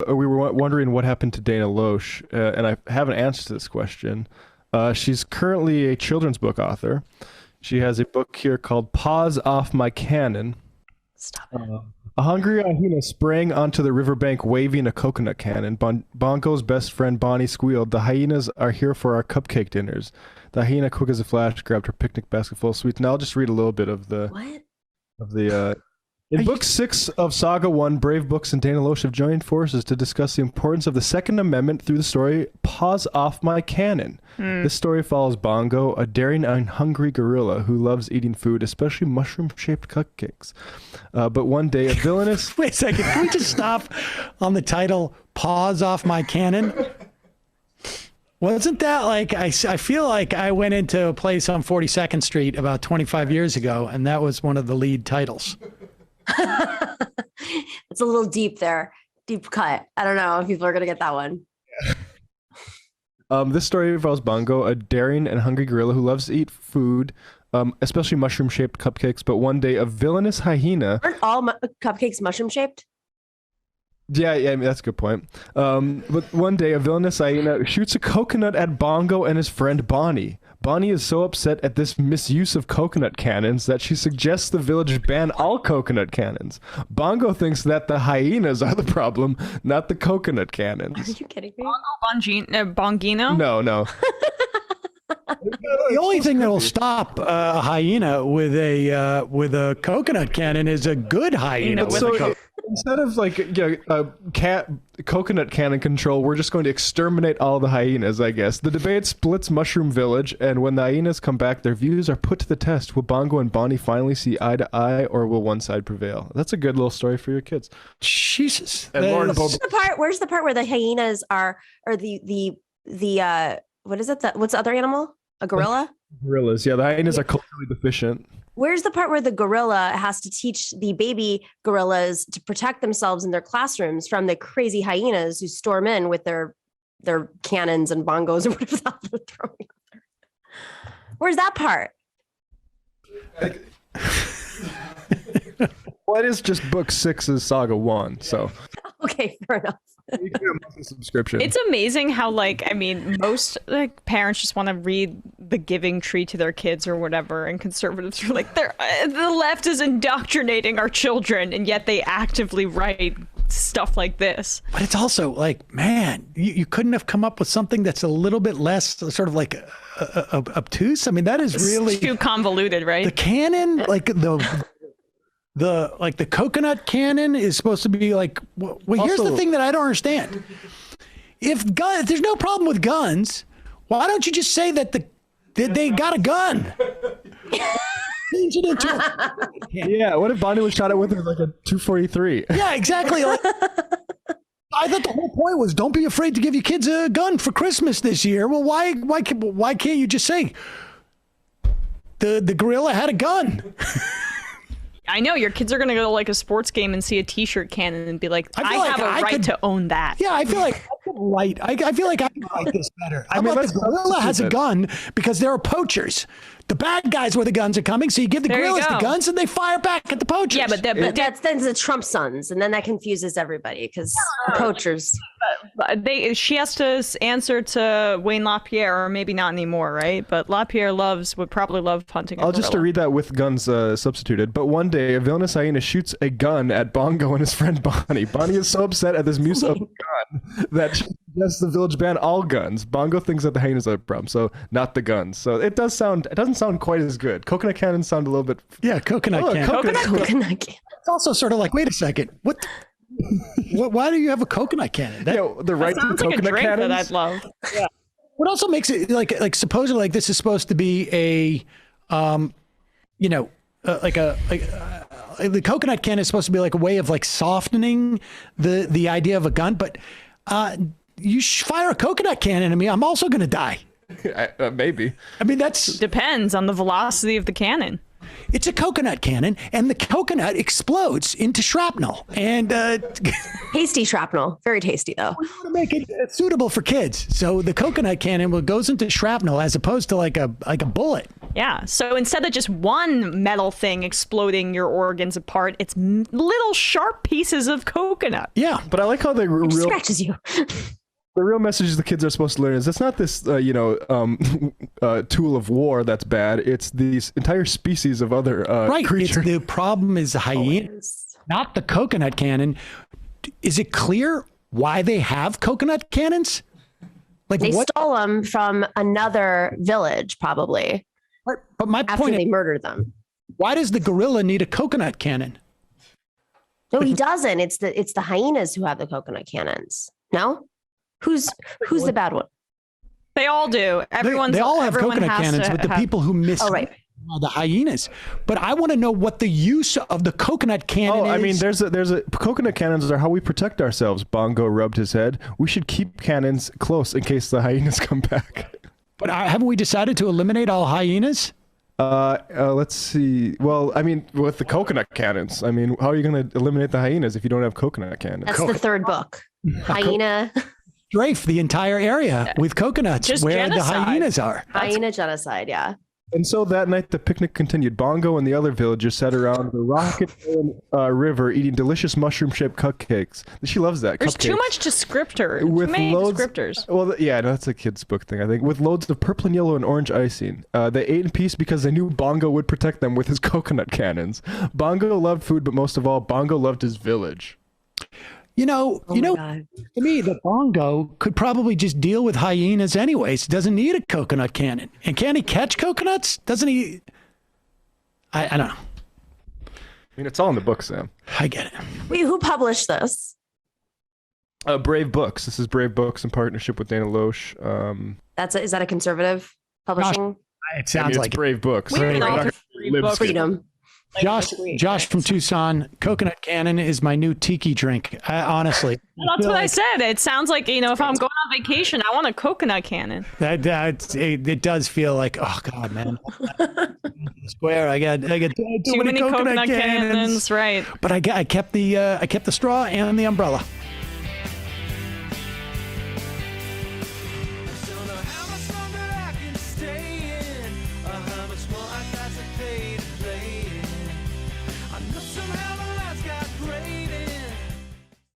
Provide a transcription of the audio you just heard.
we were wondering what happened to Dana Loesch, and I haven't answered this question. She's currently a children's book author. She has a book here called Paws Off My Cannon. Stop it. A hungry hyena sprang onto the riverbank waving a coconut cannon. Bongo's best friend Bonnie squealed, "The hyenas are here for our cupcake dinners." The hyena, quick as a flash, grabbed her picnic basket full of sweets. Now I'll just read a little bit of the... What? Of the... In Book 6 of Saga 1, Brave Books and Dana Loesch have joined forces to discuss the importance of the Second Amendment through the story Paws Off My Cannon. This story follows Bongo, a daring and hungry gorilla who loves eating food, especially mushroom-shaped cupcakes. But one day, a villainous... Wait a second. Can we just stop on the title, Paws Off My Cannon? Wasn't that like, I feel like I went into a place on 42nd Street about 25 years ago, and that was one of the lead titles. It's a little deep there. Deep cut. I don't know if people are going to get that one. This story involves Bongo, a daring and hungry gorilla who loves to eat food, especially mushroom-shaped cupcakes. But one day, a villainous hyena... Aren't all cupcakes mushroom-shaped? Yeah, I mean, that's a good point. But one day, a villainous hyena shoots a coconut at Bongo and his friend Bonnie. Bonnie is so upset at this misuse of coconut cannons that she suggests the village ban all coconut cannons. Bongo thinks that the hyenas are the problem, not the coconut cannons. Are you kidding me? Bongino? No. The only thing that will stop a hyena with a coconut cannon is a good hyena. So instead of like coconut cannon control, we're just going to exterminate all the hyenas, I guess. The debate splits Mushroom Village, and when the hyenas come back, their views are put to the test. Will Bongo and Bonnie finally see eye to eye, or will one side prevail? That's a good little story for your kids. Jesus. And Lauren Where's the part where the hyenas are, or the what is it? What's the other animal? A gorilla? Gorillas. Yeah, the hyenas are culturally deficient. Where's the part where the gorilla has to teach the baby gorillas to protect themselves in their classrooms from the crazy hyenas who storm in with their cannons and bongos or whatever they're throwing? Where's that part? Well, it is just Book 6's Saga 1, so. Okay, fair enough. You get a monthly subscription. It's amazing how, like, I mean, most parents just want to read The Giving Tree to their kids or whatever, and conservatives are like, the left is indoctrinating our children, and yet they actively write stuff like this. But it's also like, man, you couldn't have come up with something that's a little bit less sort of like obtuse. I mean, that is really too convoluted, right? The canon, like the coconut cannon is supposed to be like, well, here's the thing that I don't understand. If there's no problem with guns, why don't you just say that they got a gun? Yeah, what if Bonnie was shot at with like a 243? Yeah, exactly. Like, I thought the whole point was don't be afraid to give your kids a gun for Christmas this year. Well, why can't you just say the gorilla had a gun? I know your kids are gonna go to like a sports game and see a T-shirt cannon and be like, I have a right to own that. Yeah, I feel like I could write. I feel like I could write this better. I mean, the gorilla has a gun because there are poachers. The bad guys where the guns are coming, so you give the gorillas the guns and they fire back at the poachers. Yeah, but that's the Trump sons, and then that confuses everybody because poachers. She has to answer to Wayne LaPierre, or maybe not anymore, right? But LaPierre would probably love hunting. I'll just to read that with guns substituted. But one day, a villainous hyena shoots a gun at Bongo and his friend Bonnie. Bonnie is so upset at this use of a gun that she suggests the village ban all guns. Bongo thinks that the hyenas are the problem, so not the guns. So it doesn't sound quite as good. Coconut cannons sound a little bit. Yeah, coconut cannon. Coconut cannon. It's also sort of like, wait a second, what? Why do you have a coconut cannon? The right to sounds like coconut a drink cannons. that I'd love. Yeah. What also makes it like supposedly like this is supposed to be a, the coconut cannon is supposed to be like a way of like softening the idea of a gun, but you fire a coconut cannon at me, I'm also going to die. Maybe. I mean, that's depends on the velocity of the cannon. it's a coconut cannon, and the coconut explodes into shrapnel. And Tasty shrapnel. Very tasty, though. we want to make it suitable for kids. So the coconut cannon goes into shrapnel as opposed to like a bullet. Yeah. So instead of just one metal thing exploding your organs apart, it's little sharp pieces of coconut. Yeah. But I like how the It real scratches you. the real message the kids are supposed to learn is it's not this tool of war that's bad. It's these entire species of other Right. creatures. The problem is the hyena, not the coconut cannon. Is it clear why they have coconut cannons? Like They what? stole them from another village, probably, But my after point they is, murdered them. why does the gorilla need a coconut cannon? No, he doesn't. It's the hyenas who have the coconut cannons. No? Who's the bad one? They all do. They all have everyone coconut has cannons, to but the have- people who miss Oh, right. are the hyenas. But I want to know what the use of the coconut cannon is. I mean, there's a coconut cannons are how we protect ourselves. Bongo rubbed his head. We should keep cannons close in case the hyenas come back. But haven't we decided to eliminate all hyenas? Let's see. Well, I mean, with the coconut cannons, I mean, how are you going to eliminate the hyenas if you don't have coconut cannons? That's the third book. Hyena. Strafe the entire area with coconuts Just where the genocide. hyenas are. Hyena genocide, yeah. And so that night, the picnic continued. Bongo and the other villagers sat around the Rocket River eating delicious mushroom-shaped cupcakes. She loves that. There's too cupcakes. much descriptor. With Too many loads, descriptors. Well, yeah, no, that's a kid's book thing, I think. With loads of purple and yellow and orange icing. They ate in peace because they knew Bongo would protect them with his coconut cannons. Bongo loved food, but most of all, Bongo loved his village. Oh my to God. me, the Bongo could probably just deal with hyenas anyways. Doesn't need a coconut cannon. And can he catch coconuts? Doesn't he? I don't know. I mean, it's all in the book, Sam. I get it. Wait, who published this? Brave Books. This is Brave Books in partnership with Dana Loesch. Is that a conservative publishing? It sounds it's like Brave Books. We have an We're not offer gonna free live book. skip. Freedom. Josh from Tucson. Coconut cannon is my new tiki drink. Honestly, That's what I said. It sounds like, if I'm going on vacation, I want a coconut cannon. it does feel like, oh God, man. Square. I got Too many coconut cannons, right? But I kept the straw and the umbrella.